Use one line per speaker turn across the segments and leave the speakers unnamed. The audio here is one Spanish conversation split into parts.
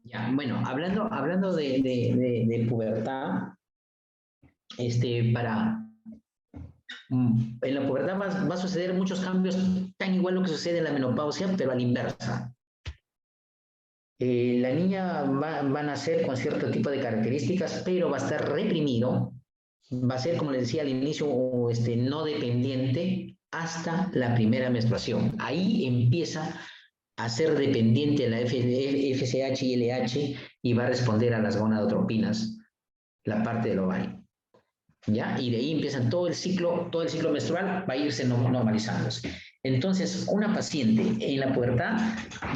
Ya, bueno, hablando de pubertad, para, en la pubertad va a suceder muchos cambios, tan igual lo que sucede en la menopausia, pero a la inversa. La niña va a nacer con cierto tipo de características, pero va a estar reprimido, va a ser, como les decía al inicio, no dependiente hasta la primera menstruación. Ahí empieza a ser dependiente de la FSH y LH y va a responder a las gonadotropinas, la parte del ovario. ¿Ya? Y de ahí empiezan todo el ciclo menstrual va a irse normalizándose. Entonces, una paciente en la pubertad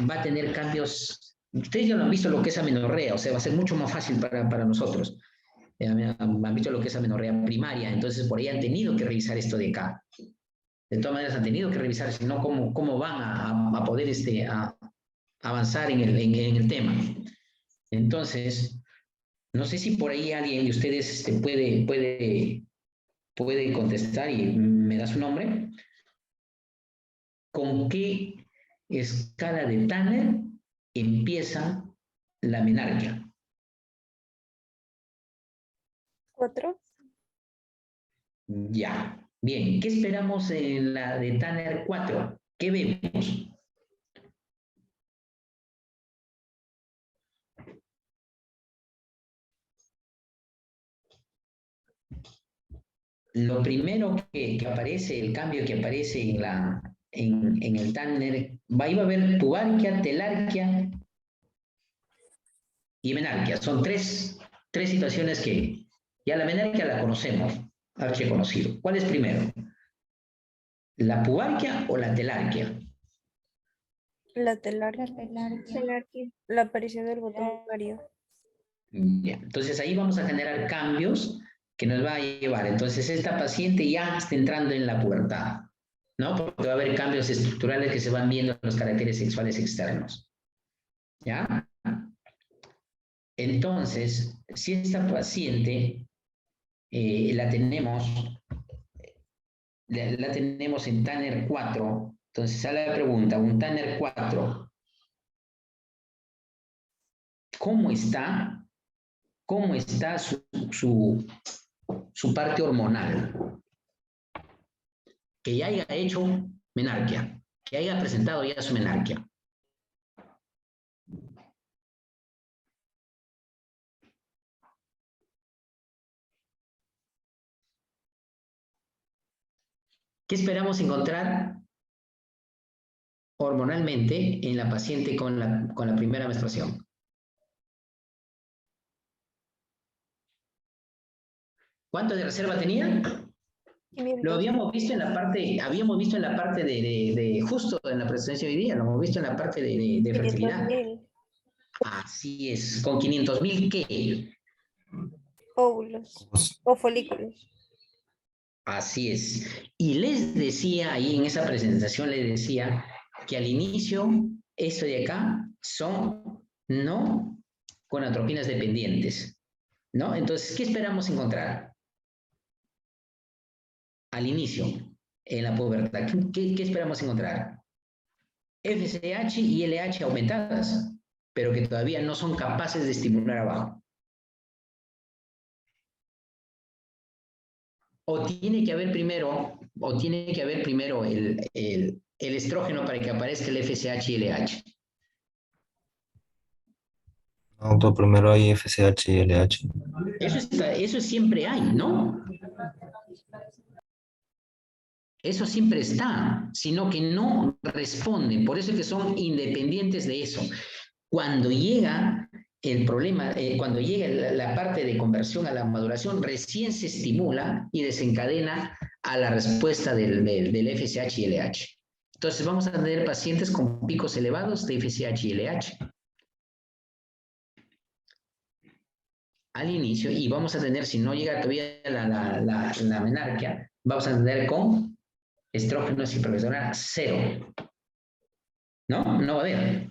va a tener cambios, ustedes ya lo han visto lo que es amenorrea, o sea, va a ser mucho más fácil para nosotros. Han visto lo que es amenorrea primaria, entonces por ahí han tenido que revisar esto de acá. De todas maneras han tenido que revisar, si no, cómo van a poder a avanzar en el tema. Entonces, no sé si por ahí alguien de ustedes puede contestar y me da su nombre. ¿Con qué escala de Tanner empieza la menarquia?
4.
Ya. Bien, ¿qué esperamos en la de Tanner 4? ¿Qué vemos? Lo primero que aparece, el cambio que aparece en el Tanner, ahí va a haber pubarquia, telarquia y menarquia. Son tres situaciones que ya la menarquia la conocemos, archiconocido. ¿Cuál es primero? ¿La pubarquia o la telarquia?
La telarquia. La aparición del botón ovario.
Bien, entonces ahí vamos a generar cambios que nos va a llevar. Entonces esta paciente ya está entrando en la pubertad, ¿no? Porque va a haber cambios estructurales que se van viendo en los caracteres sexuales externos. ¿Ya? Entonces, si esta paciente la tenemos en Tanner 4, entonces sale la pregunta, un Tanner 4, ¿cómo está? ¿Cómo está su parte hormonal? Que ya haya hecho menarquia, que haya presentado ya su menarquia. ¿Qué esperamos encontrar hormonalmente en la paciente con la primera menstruación? ¿Cuánto de reserva tenía? Lo habíamos visto en la parte justo en la presentación de hoy día, lo hemos visto en la parte de fertilidad.
500.000
Así es, con 500.000, ¿qué?
óvulos o folículos.
Así es. Y les decía ahí en esa presentación, les decía que al inicio, esto de acá son no gonadotropinas dependientes, ¿no? Entonces, ¿qué esperamos encontrar? Al inicio, en la pubertad, ¿qué esperamos encontrar? FSH y LH aumentadas, pero que todavía no son capaces de estimular abajo. O tiene que haber primero el estrógeno para que aparezca el FSH y LH.
No, primero hay FSH y LH.
Eso siempre hay, ¿no? Eso siempre está, sino que no responden. Por eso es que son independientes de eso. Cuando llega el problema, cuando llega la parte de conversión a la maduración, recién se estimula y desencadena a la respuesta del FSH y LH. Entonces vamos a tener pacientes con picos elevados de FSH y LH al inicio, y vamos a tener, si no llega todavía la menarquia, vamos a tener con estrógenos y progesterona 0. ¿No? No va a haber.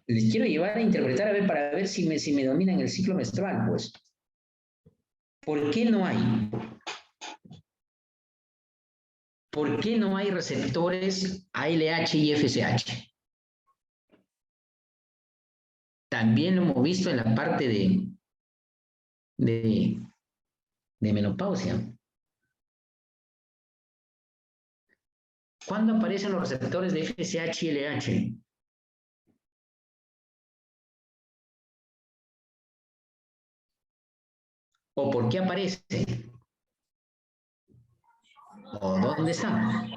Les quiero llevar a interpretar, a ver, para ver si me dominan el ciclo menstrual, pues. ¿Por qué no hay? ¿Por qué no hay receptores ALH y FSH? También lo hemos visto en la parte de menopausia. ¿Cuándo aparecen los receptores de FSH y LH? ¿O por qué aparece? ¿O dónde están?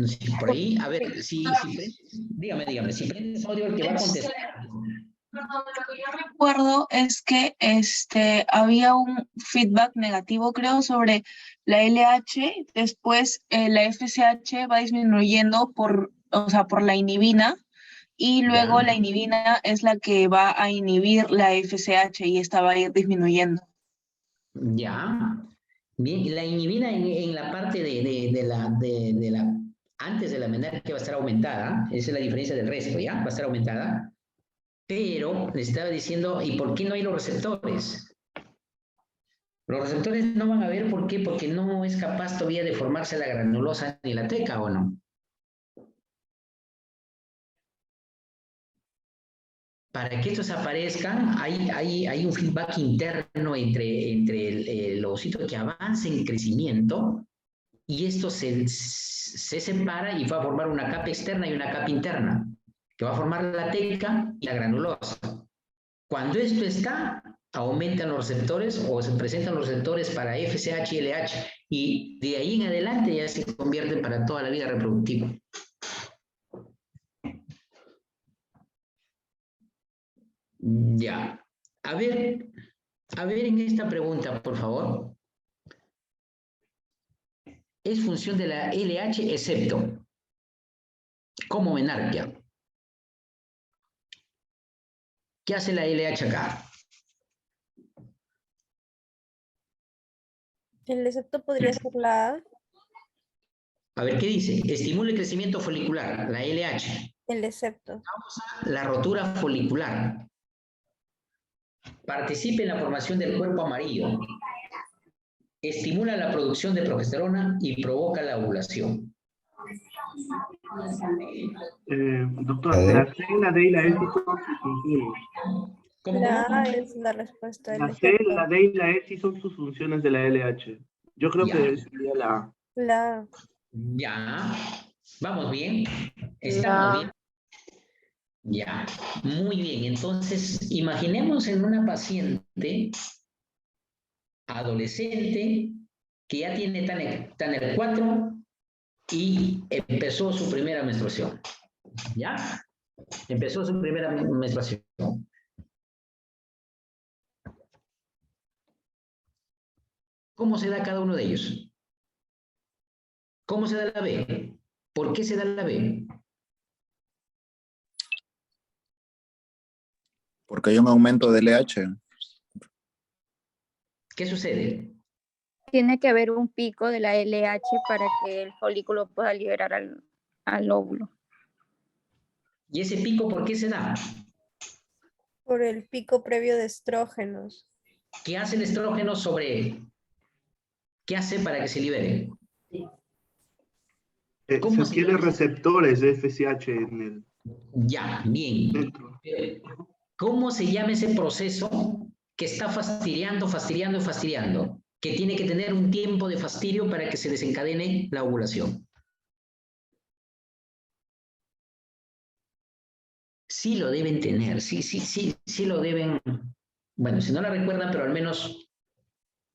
Sí, por ahí, a ver, dígame, si prendes audio el que va a contestar.
Lo que yo recuerdo es que había un feedback negativo, creo, sobre la LH. Después la FSH va disminuyendo por la inhibina, y luego la inhibina es la que va a inhibir la FSH y esta va a ir disminuyendo.
Ya. Bien, la inhibina en la parte de la antes de la menarquia va a estar aumentada. Esa es la diferencia del resto, ¿ya? Va a estar aumentada. Pero le estaba diciendo, ¿y por qué no hay los receptores? Los receptores no van a ver, ¿por qué? Porque no es capaz todavía de formarse la granulosa ni la teca, ¿o no? Para que estos aparezcan, hay un feedback interno entre el ovocito que avanza en crecimiento, y esto se separa y va a formar una capa externa y una capa interna, que va a formar la teca y la granulosa. Cuando esto está, aumentan los receptores o se presentan los receptores para FSH y LH, y de ahí en adelante ya se convierten para toda la vida reproductiva. Ya. A ver en esta pregunta, por favor. Es función de la LH excepto como menarquia. ¿Qué hace la LH acá?
El excepto podría ser la A.
A ver, ¿qué dice? Estimula el crecimiento folicular, la LH.
El excepto.
Vamos a la rotura folicular. Participa en la formación del cuerpo amarillo. Estimula la producción de progesterona y provoca la ovulación.
Doctor, la C, la D y la E sí son sus funciones.
La A es la respuesta del
La C,
excepto.
la D y la E sí son sus funciones de la LH. Yo creo que sería la A.
La A.
Ya. Vamos bien. Estamos bien. Ya. Muy bien. Entonces, imaginemos en una paciente adolescente que ya tiene TANER 4 y empezó su primera menstruación. ¿Ya? Empezó su primera menstruación. ¿Cómo se da cada uno de ellos? ¿Cómo se da la B? ¿Por qué se da la B?
Porque hay un aumento del LH.
¿Qué sucede?
Tiene que haber un pico de la LH para que el folículo pueda liberar al óvulo.
¿Y ese pico por qué se da?
Por el pico previo de estrógenos.
¿Qué hace el estrógeno sobre? ¿Qué hace para que se libere?
Se tiene receptores de FSH en el...
Ya, bien.
Dentro.
¿Cómo se llama ese proceso que está fastidiando, que tiene que tener un tiempo de fastidio para que se desencadene la ovulación? Sí lo deben tener, sí lo deben, bueno, si no la recuerdan, pero al menos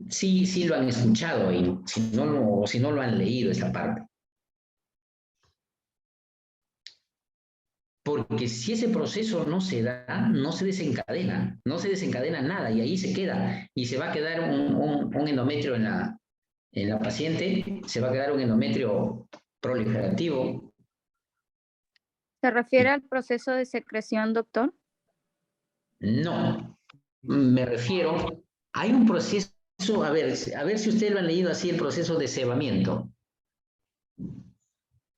sí lo han escuchado, y si no lo han leído esta parte. Porque si ese proceso no se da, no se desencadena nada, y ahí se queda, y se va a quedar un endometrio en la paciente, se va a quedar un endometrio proliferativo.
¿Se refiere al proceso de secreción, doctor?
No, me refiero, hay un proceso, a ver si ustedes lo han leído así, el proceso de cebamiento.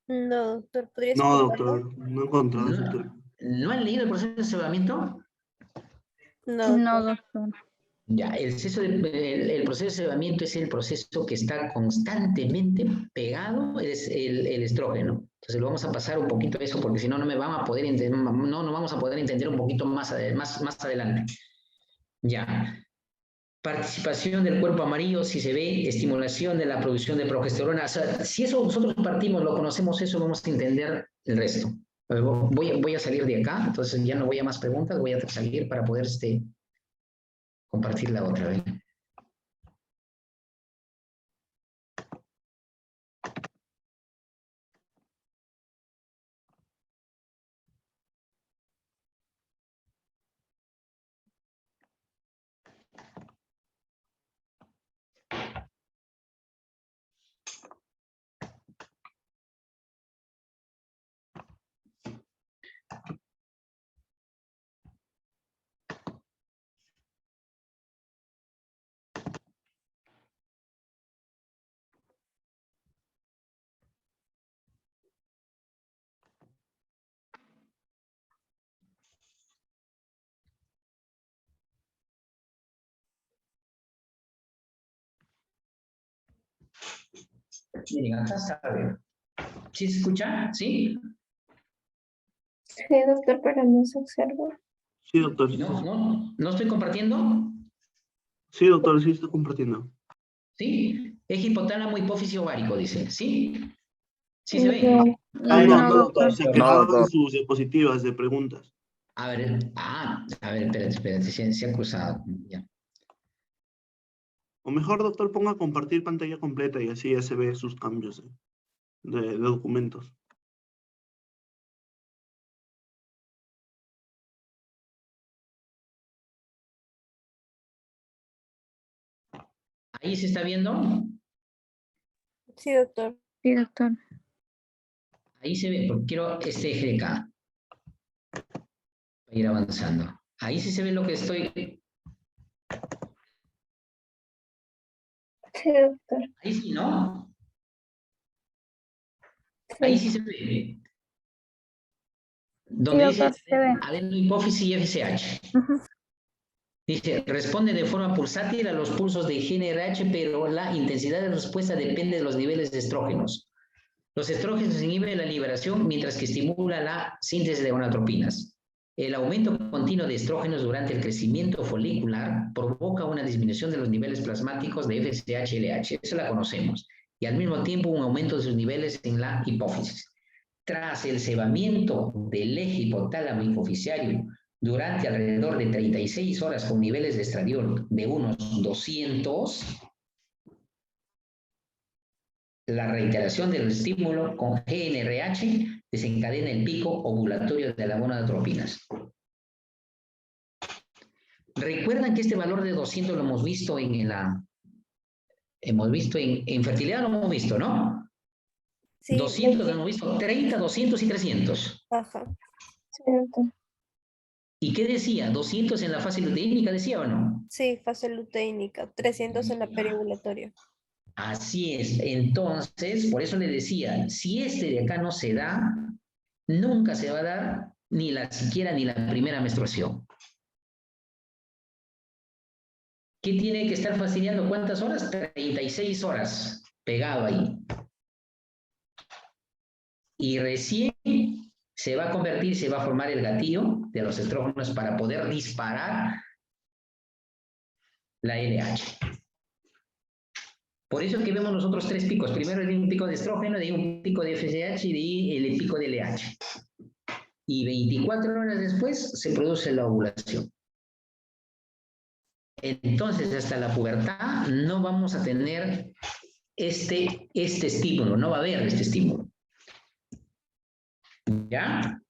No, doctor, ¿podría
No,
explicarlo?
doctor, no he encontrado ese término.
¿No han leído el proceso de cebamiento?
No,
No, doctor.
Ya, el proceso de cebamiento es el proceso que está constantemente pegado, es el estrógeno. Entonces lo vamos a pasar un poquito eso, porque si no, no me van a poder entender, no vamos a poder entender un poquito más adelante. Ya. Participación del cuerpo amarillo, si se ve, estimulación de la producción de progesterona. O sea, si eso nosotros partimos, lo conocemos, eso vamos a entender el resto. Voy a salir de acá, entonces ya no voy a más preguntas, voy a salir para poder compartir la otra vez. Miren, acá está. ¿Sí se escucha? ¿Sí?
Sí, doctor, pero no se observa.
Sí, doctor. Sí,
¿No estoy compartiendo?
sí, doctor, sí estoy compartiendo.
¿Sí? Es hipotálamo, hipófisis ovárico, dice. ¿Sí? ¿Sí se ve?
No.
No, doctor, se
No,
quedaron
doctor.
sus diapositivas de preguntas.
A ver, espérate, se ha cruzado. Ya.
O mejor, doctor, ponga compartir pantalla completa y así ya se ve sus cambios de documentos.
¿Ahí se está viendo?
Sí, doctor.
Sí, doctor.
Ahí se ve, porque quiero este eje de acá. Para ir avanzando. Ahí sí se ve lo que estoy.
Sí, doctor.
Ahí sí, ¿no?
Sí.
Ahí sí se ve.
Sí,
Donde dice
doctor, se ve.
adenohipófisis y FSH. Dice, responde de forma pulsátil a los pulsos de GnRH, pero la intensidad de respuesta depende de los niveles de estrógenos. Los estrógenos inhiben la liberación, mientras que estimula la síntesis de gonadotropinas. El aumento continuo de estrógenos durante el crecimiento folicular provoca una disminución de los niveles plasmáticos de FSH y LH. Eso la conocemos. Y al mismo tiempo un aumento de sus niveles en la hipófisis. Tras el cebamiento del eje hipotálamo hipofisiario durante alrededor de 36 horas con niveles de estradiol de unos 200, la reiteración del estímulo con GnRH desencadena el pico ovulatorio de la gonadotropinas. Recuerdan que este valor de 200 lo hemos visto en fertilidad, lo hemos visto, ¿no?
Sí,
200 lo hemos visto, 30, 200 y 300.
Ajá.
Sí, doctor.
¿Y qué decía? 200 en la fase luteínica, ¿decía o no?
Sí, fase luteínica. 300 en la periovulatoria.
Así es. Entonces, por eso le decía, si este de acá no se da, nunca se va a dar ni siquiera la primera menstruación. ¿Qué tiene que estar fastidiando? ¿Cuántas horas? 36 horas pegado ahí. Y recién se va a convertir, se va a formar el gatillo de los estrógenos para poder disparar la LH. Por eso es que vemos nosotros tres picos. Primero hay un pico de estrógeno, de ahí un pico de FSH y de ahí el pico de LH. Y 24 horas después se produce la ovulación. Entonces, hasta la pubertad no vamos a tener este estímulo, no va a haber este estímulo. ¿Ya?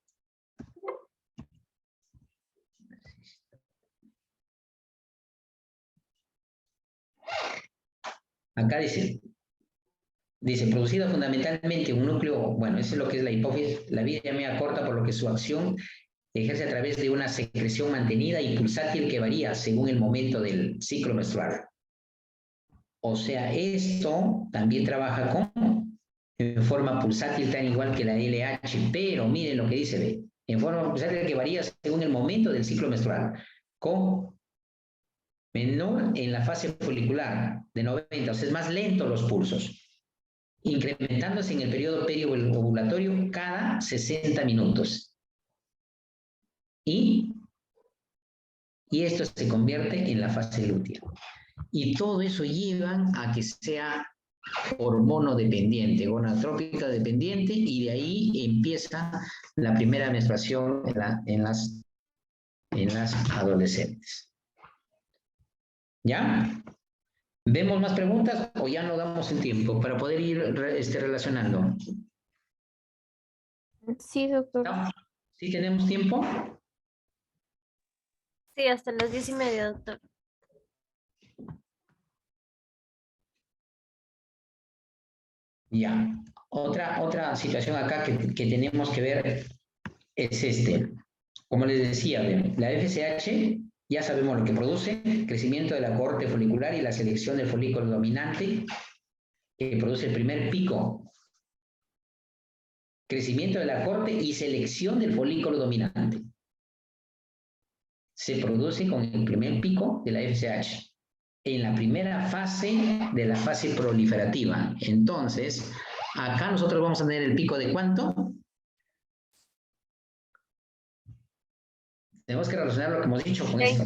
Acá dice, producida fundamentalmente un núcleo, bueno, eso es lo que es la hipófisis, la vida media corta, por lo que su acción ejerce a través de una secreción mantenida y pulsátil que varía según el momento del ciclo menstrual. O sea, esto también trabaja en forma pulsátil tan igual que la LH, pero miren lo que dice, ¿ve? En forma pulsátil que varía según el momento del ciclo menstrual, con menor en la fase folicular de 90, o sea, es más lento los pulsos, incrementándose en el periodo periovulatorio cada 60 minutos. Y esto se convierte en la fase lútea. Y todo eso lleva a que sea hormonodependiente, gonadotrópica dependiente, y de ahí empieza la primera menstruación en las adolescentes. ¿Ya? ¿Vemos más preguntas o ya no damos el tiempo para poder ir relacionando?
Sí, doctor.
¿No? ¿Sí tenemos tiempo?
Sí, hasta las 10:30, doctor.
Ya. Otra situación acá que tenemos que ver es como les decía, la FSH ya sabemos lo que produce: crecimiento de la cohorte folicular y la selección del folículo dominante, que produce el primer pico. Crecimiento de la cohorte y selección del folículo dominante se produce con el primer pico de la FSH en la primera fase de la fase proliferativa. Entonces, acá nosotros vamos a tener el pico de ¿cuánto? Tenemos que relacionar lo que hemos dicho con esto.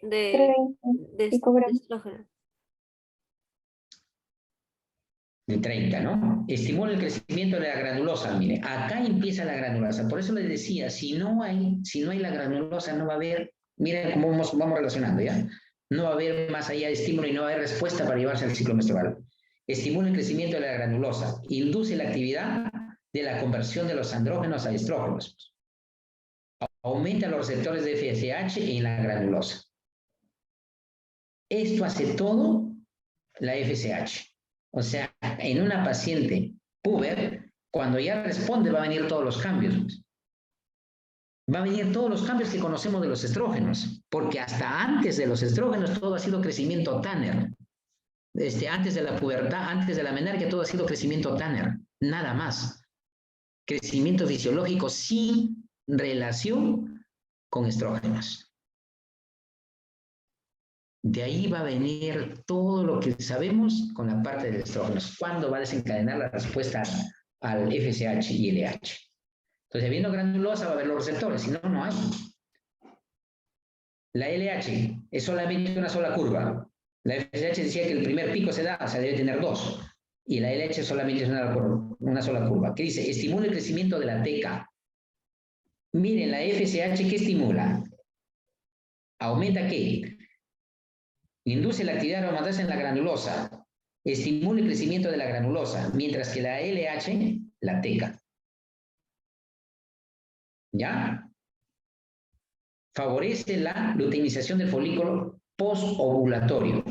30 de estrógeno.
De 30, ¿no? Estimula el crecimiento de la granulosa. Mire, acá empieza la granulosa. Por eso les decía, si no hay la granulosa, no va a haber, miren cómo vamos relacionando, ¿ya? No va a haber más allá de estímulo y no va a haber respuesta para llevarse al ciclo menstrual. Estimula el crecimiento de la granulosa. Induce la actividad de la conversión de los andrógenos a estrógenos. Aumenta los receptores de FSH en la granulosa. Esto hace todo la FSH. O sea, en una paciente puber, cuando ya responde, va a venir todos los cambios. Va a venir todos los cambios que conocemos de los estrógenos, porque hasta antes de los estrógenos todo ha sido crecimiento Tanner. Antes de la pubertad, antes de la menarquia, todo ha sido crecimiento Tanner. Nada más. Crecimiento fisiológico sin relación con estrógenos. De ahí va a venir todo lo que sabemos con la parte de estrógenos. ¿Cuándo va a desencadenar la respuesta al FSH y LH? Entonces, habiendo granulosa va a haber los receptores, si no, no hay. La LH es solamente una sola curva. La FSH decía que el primer pico se da, o sea, debe tener 2. Y la LH solamente es una sola curva. ¿Qué dice? Estimula el crecimiento de la teca. Miren, la FSH, ¿qué estimula? ¿Aumenta qué? Induce la actividad aromatasa en la granulosa. Estimula el crecimiento de la granulosa, mientras que la LH, la teca. ¿Ya? Favorece la luteinización del folículo postovulatorio.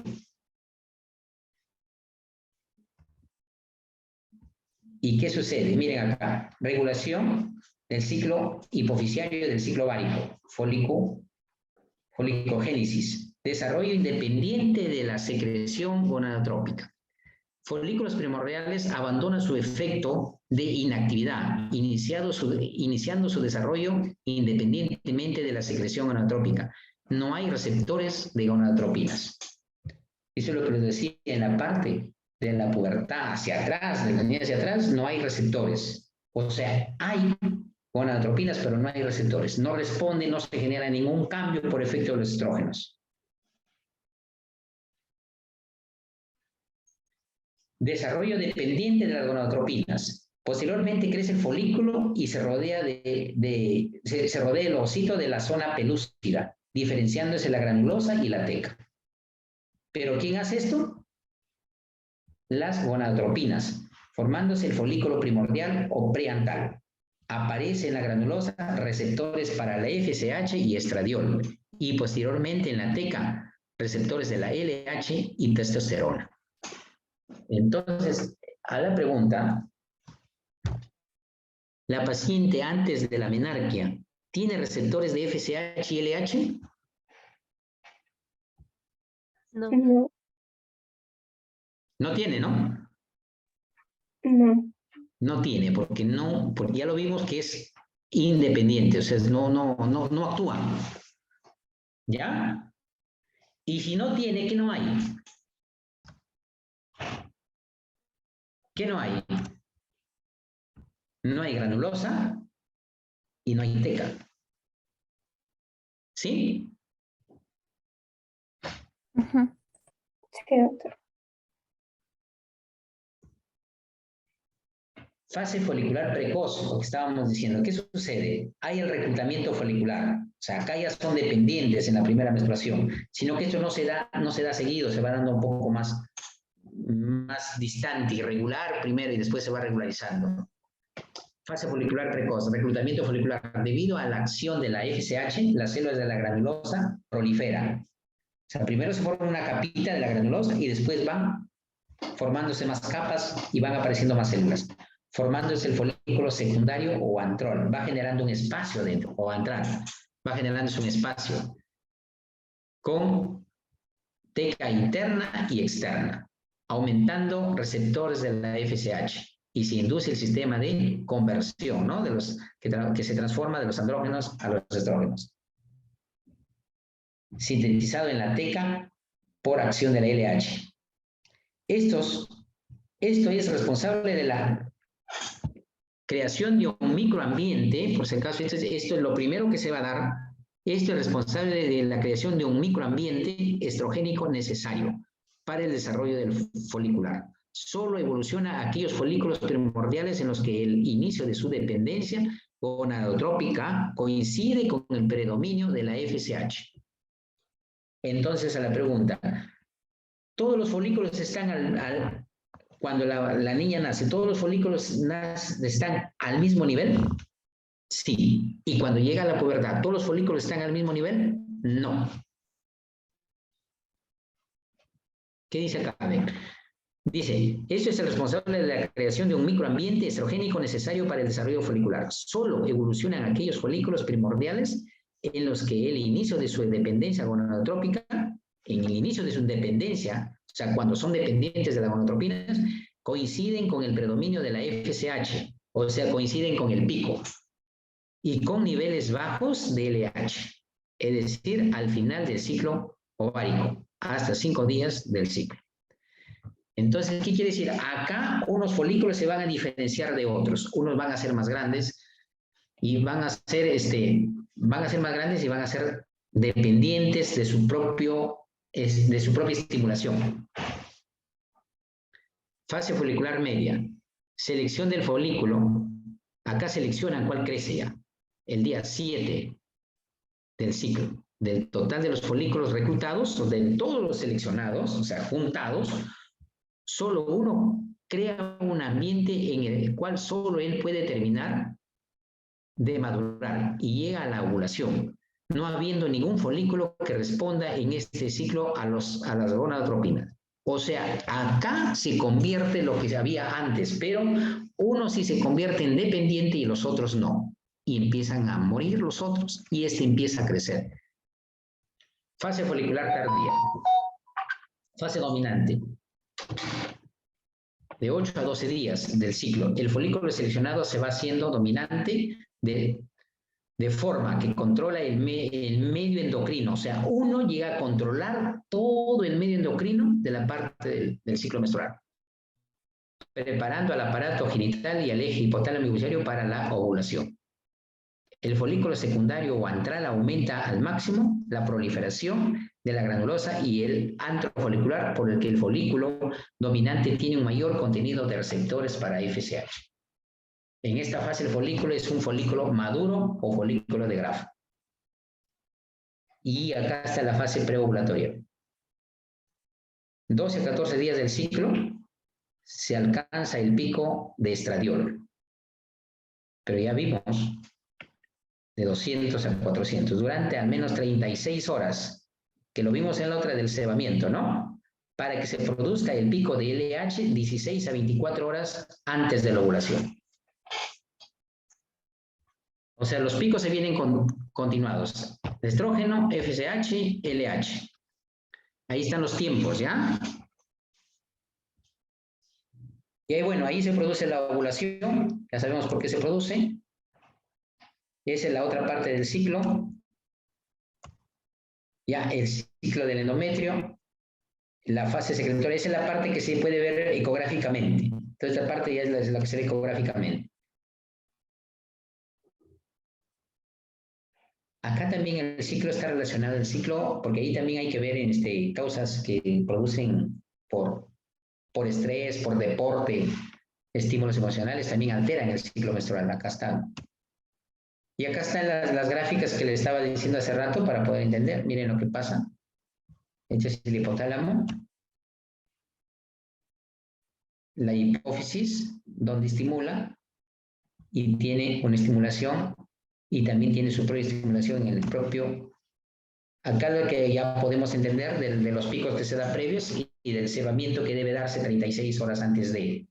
¿Y qué sucede? Miren acá. Regulación del ciclo hipofisiario y del ciclo ovárico. Folicogénesis. Desarrollo independiente de la secreción gonadotrópica. Folículos primordiales abandonan su efecto de inactividad, iniciando su desarrollo independientemente de la secreción gonadotrópica. No hay receptores de gonadotropinas. Eso es lo que les decía en la parte de la pubertad hacia atrás, de la niña hacia atrás, no hay receptores. O sea, hay gonadotropinas, pero no hay receptores. No responde, no se genera ningún cambio por efecto de los estrógenos. Desarrollo dependiente de las gonadotropinas. Posteriormente crece el folículo y se rodea el ovocito de la zona pelúcida, diferenciándose la granulosa y la teca. ¿Pero quién hace esto? Las gonadotropinas, formándose el folículo primordial o preantal. Aparece en la granulosa receptores para la FSH y estradiol, y posteriormente en la teca receptores de la LH y testosterona. Entonces, a la pregunta, ¿la paciente antes de la menarquia tiene receptores de FSH y LH?
No.
No,
No tiene, ¿no?
no.
No tiene, porque ya lo vimos que es independiente, o sea, no actúa. ¿Ya? Y si no tiene, ¿qué no hay? ¿Qué no hay? No hay granulosa y no hay teca. ¿Sí?
Ujú.
Sí, doctor.
Fase folicular precoz, lo que estábamos diciendo. ¿Qué sucede? Hay el reclutamiento folicular. O sea, acá ya son dependientes en la primera menstruación, sino que esto no se da seguido, se va dando un poco más distante, irregular primero y después se va regularizando. Fase folicular precoz, reclutamiento folicular. Debido a la acción de la FSH, las células de la granulosa proliferan. O sea, primero se forma una capita de la granulosa y después van formándose más capas y van apareciendo más células, formándose el folículo secundario o antrón. Va generando un espacio dentro, o antral. Va generándose un espacio con teca interna y externa, aumentando receptores de la FSH. Y se induce el sistema de conversión, ¿no? Que se transforma de los andrógenos a los estrógenos. Sintetizado en la teca por acción de la LH. Esto es responsable de la creación de un microambiente, por si acaso, esto es lo primero que se va a dar. Esto es responsable de la creación de un microambiente estrogénico necesario para el desarrollo del folicular. Solo evoluciona aquellos folículos primordiales en los que el inicio de su dependencia gonadotrópica coincide con el predominio de la FSH. Entonces, a la pregunta, ¿todos los folículos están cuando la niña nace, todos los folículos están al mismo nivel? Sí. ¿Y cuando llega a la pubertad, todos los folículos están al mismo nivel? No. ¿Qué dice acá? Dice, esto es el responsable de la creación de un microambiente estrogénico necesario para el desarrollo folicular. Solo evolucionan aquellos folículos primordiales en los que el inicio de su dependencia gonadotrópica, en el inicio de su dependencia, o sea, cuando son dependientes de las gonadotropinas, coinciden con el predominio de la FSH, o sea, coinciden con el pico, y con niveles bajos de LH, es decir, al final del ciclo ovárico, hasta 5 días del ciclo. Entonces, ¿qué quiere decir? Acá unos folículos se van a diferenciar de otros. Unos van a ser más grandes y van a ser más grandes y van a ser dependientes de su propia estimulación. Fase folicular media. Selección del folículo. Acá seleccionan cuál crece ya. El día 7 del ciclo. Del total de los folículos reclutados, o de todos los seleccionados, o sea, juntados, solo uno crea un ambiente en el cual solo él puede terminar de madurar y llega a la ovulación, no habiendo ningún folículo que responda en este ciclo a las gonadotropinas. O sea, acá se convierte lo que había antes, pero uno sí se convierte en dependiente y los otros no. Y empiezan a morir los otros y este empieza a crecer. Fase folicular tardía. Fase dominante. De 8 a 12 días del ciclo, el folículo seleccionado se va haciendo dominante de forma que controla el medio endocrino. O sea, uno llega a controlar todo el medio endocrino de la parte del ciclo menstrual, preparando al aparato genital y al eje hipotálamo pituitario para la ovulación. El folículo secundario o antral aumenta al máximo la proliferación de la granulosa y el antro folicular, por el que el folículo dominante tiene un mayor contenido de receptores para FSH. En esta fase el folículo es un folículo maduro o folículo de grafo. Y acá está la fase preovulatoria. 12 a 14 días del ciclo se alcanza el pico de estradiol. Pero ya vimos de 200 a 400, durante al menos 36 horas, que lo vimos en la otra del cebamiento, ¿no? Para que se produzca el pico de LH 16 a 24 horas antes de la ovulación. O sea, los picos se vienen continuados. Estrógeno, FSH, LH. Ahí están los tiempos, ¿ya? Y ahí, bueno, ahí se produce la ovulación. Ya sabemos por qué se produce. Esa es la otra parte del ciclo. Ya, el ciclo del endometrio, la fase secretoria. Esa es la parte que se puede ver ecográficamente. Entonces, esta parte ya es la que se ve ecográficamente. Acá también el ciclo está relacionado al ciclo, porque ahí también hay que ver causas que producen por estrés, por deporte, estímulos emocionales, también alteran el ciclo menstrual. Acá está. Y acá están las gráficas que le estaba diciendo hace rato para poder entender. Miren lo que pasa. Este es el hipotálamo. La hipófisis, donde estimula y tiene una estimulación y también tiene su propia estimulación en el propio. Acá lo que ya podemos entender de los picos que se dan previos y del cebamiento que debe darse 36 horas antes de.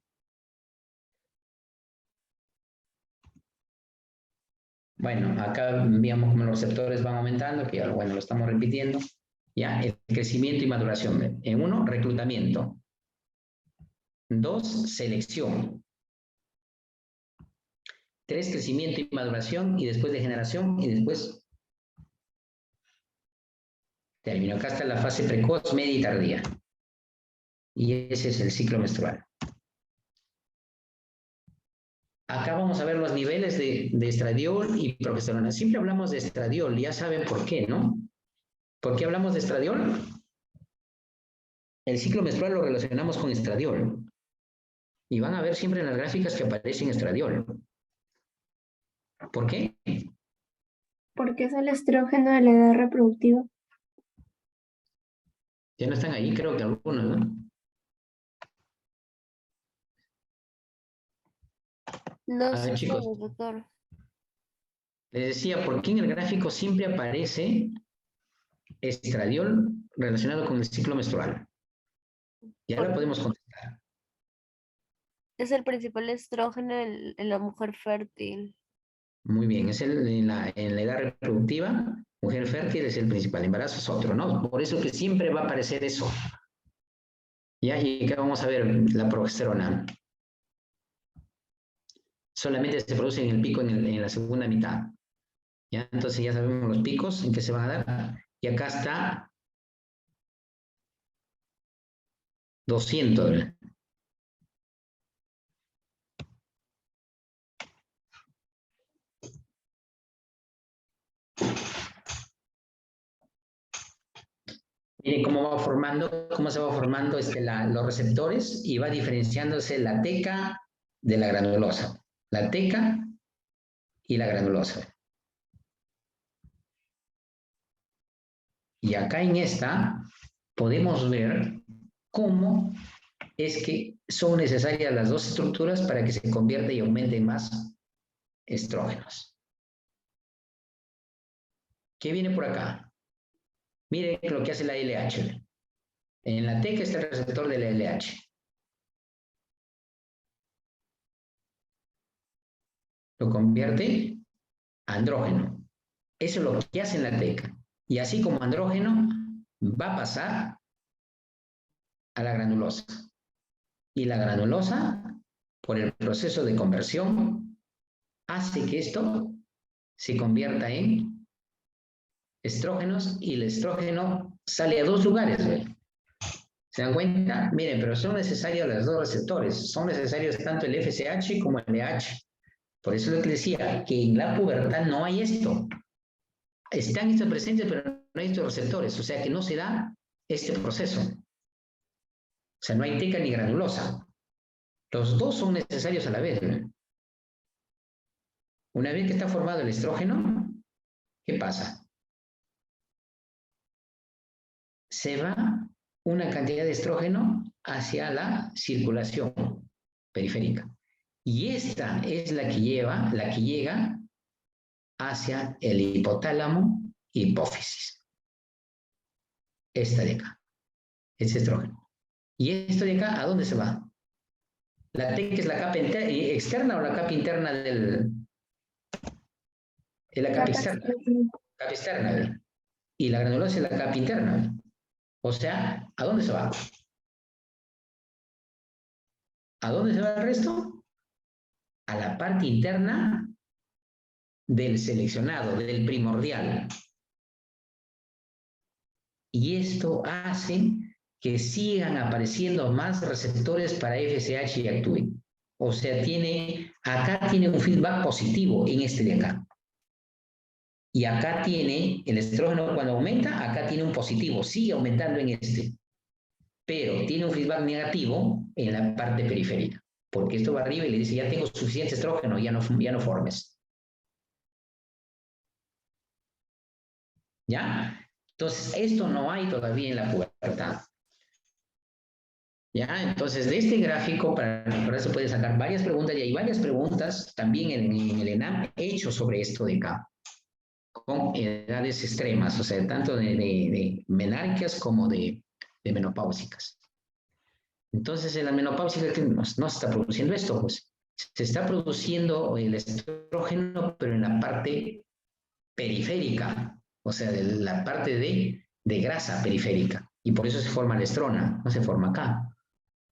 Bueno, acá veamos cómo los receptores van aumentando, que ya lo estamos repitiendo. Ya, el crecimiento y maduración. En 1, reclutamiento. 2, selección. 3, crecimiento y maduración, y después degeneración, y después término. Acá está la fase precoz, media y tardía. Y ese es el ciclo menstrual. Acá vamos a ver los niveles de estradiol y progesterona. Siempre hablamos de estradiol, ya saben por qué, ¿no? ¿Por qué hablamos de estradiol? El ciclo menstrual lo relacionamos con estradiol. Y van a ver siempre en las gráficas que aparecen estradiol. ¿Por qué?
Porque es el estrógeno de la edad reproductiva.
Ya no están ahí, creo que algunos, ¿no?
No
A ver,
sé,
chicos,
doctor.
les decía, ¿por qué en el gráfico siempre aparece estradiol relacionado con el ciclo menstrual? Ya lo podemos contestar.
Es el principal estrógeno en la mujer fértil.
Muy bien, es en la edad reproductiva, mujer fértil es el principal, embarazo es otro, ¿no? Por eso que siempre va a aparecer eso. Ya, y acá vamos a ver la progesterona. Solamente se produce en el pico en la segunda mitad. ¿Ya? Entonces ya sabemos los picos en que se van a dar. Y acá está 200. Miren cómo se va formando los receptores y va diferenciándose la teca de la granulosa. La teca y la granulosa. Y acá en esta podemos ver cómo es que son necesarias las dos estructuras para que se convierta y aumenten más estrógenos. ¿Qué viene por acá? Miren lo que hace la LH. En la teca está el receptor de la LH. Lo convierte a andrógeno. Eso es lo que hace en la teca. Y así como andrógeno, va a pasar a la granulosa. Y la granulosa, por el proceso de conversión, hace que esto se convierta en estrógenos y el estrógeno sale a dos lugares. ¿Ve? ¿Se dan cuenta? Miren, pero son necesarios los dos receptores. Son necesarios tanto el FSH como el LH. Por eso es lo que decía, que en la pubertad no hay esto. Están estos presentes, pero no hay estos receptores. O sea que no se da este proceso. O sea, no hay teca ni granulosa. Los dos son necesarios a la vez. ¿No? Una vez que está formado el estrógeno, ¿qué pasa? Se va una cantidad de estrógeno hacia la circulación periférica. Y esta es la que llega hacia el hipotálamo hipófisis. Esta de acá. Es estrógeno. ¿Y esto de acá a dónde se va? La teca es la capa externa o la capa interna del... Es la capa externa. Capa externa. Y la granulosa es la capa interna. O sea, ¿a dónde se va? ¿A dónde se va el resto? A la parte interna del seleccionado, del primordial. Y esto hace que sigan apareciendo más receptores para FSH y actúen. O sea, acá tiene un feedback positivo en este de acá. Y acá tiene, el estrógeno cuando aumenta, acá tiene un positivo, sigue aumentando en este. Pero tiene un feedback negativo en la parte periférica. Porque esto va arriba y le dice, ya tengo suficiente estrógeno, ya no formes. ¿Ya? Entonces, esto no hay todavía en la pubertad. ¿Ya? Entonces, de este gráfico, para se puede sacar varias preguntas, y hay varias preguntas también en el ENAM hechos sobre esto de acá, con edades extremas, o sea, tanto de menarquias como de menopáusicas. Entonces, en la menopáusica no se está produciendo esto, pues. Se está produciendo el estrógeno, pero en la parte periférica, o sea, de la parte de grasa periférica. Y por eso se forma la estrona, no se forma acá.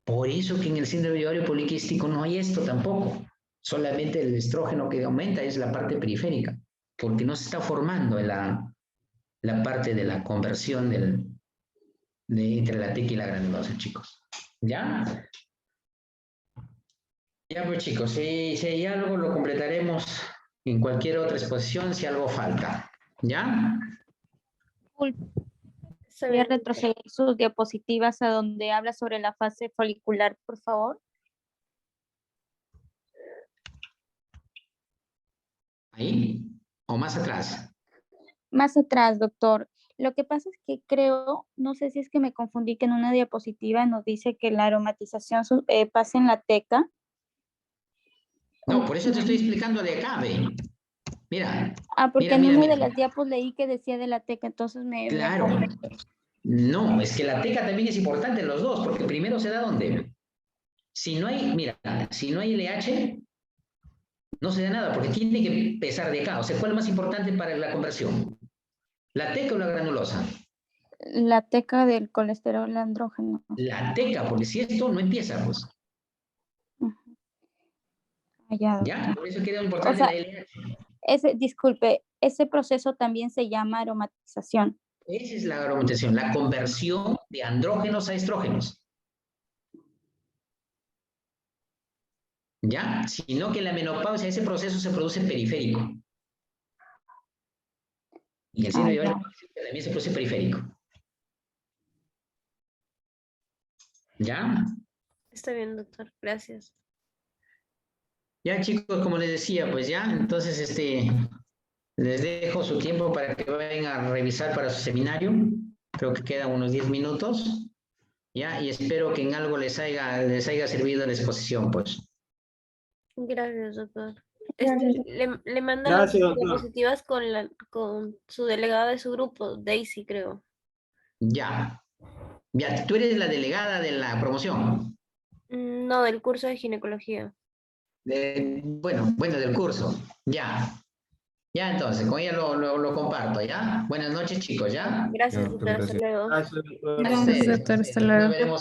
Por eso que en el síndrome de ovario poliquístico no hay esto tampoco. Solamente el estrógeno que aumenta es la parte periférica, porque no se está formando en la parte de la conversión entre la teca y la granulosa, chicos. ¿Ya? Ya pues chicos, si hay algo lo completaremos en cualquier otra exposición si algo falta. ¿Ya?
Voy a retroceder sus diapositivas a donde habla sobre la fase folicular, por favor.
¿Ahí? ¿O más atrás?
Más atrás, doctor. Lo que pasa es que creo, no sé si es que me confundí, que en una diapositiva nos dice que la aromatización pasa en la teca.
No, por eso te estoy explicando de acá, ve. Mira.
Porque
mira,
en una
mira.
de las diapos leí que decía de la teca, entonces me...
Claro. No, es que la teca también es importante en los dos, porque primero se da donde. Si no hay, mira, si no hay LH, no se da nada, porque tiene que empezar de acá. O sea, ¿cuál es más importante para la conversión? ¿La teca o la granulosa?
La teca del colesterol andrógeno.
La teca, porque si esto no empieza, pues. ¿Ya? Por eso queda importante, o sea, la LH.
Disculpe, ese proceso también se llama aromatización.
Esa es la aromatización, la conversión de andrógenos a estrógenos. ¿Ya? Sino que en la menopausia ese proceso se produce periférico. Y el síndrome de ovario también se produce periférico. ¿Ya?
Está bien, doctor. Gracias.
Ya, chicos, como les decía, pues ya, entonces les dejo su tiempo para que vayan a revisar para su seminario. Creo que quedan unos 10 minutos. Ya, y espero que en algo les haya servido la exposición, pues.
Gracias, doctor.
Gracias.
Le manda las diapositivas con su delegada de su grupo, Daisy, creo.
Ya. Ya, tú eres la delegada de la promoción.
No, del curso de ginecología.
Bueno, del curso. Ya. Ya, entonces, con ella lo comparto, ¿ya? Buenas noches, chicos, ¿ya?
Gracias, doctor. Hasta luego.
Gracias, doctor. Hasta luego.
Nos veremos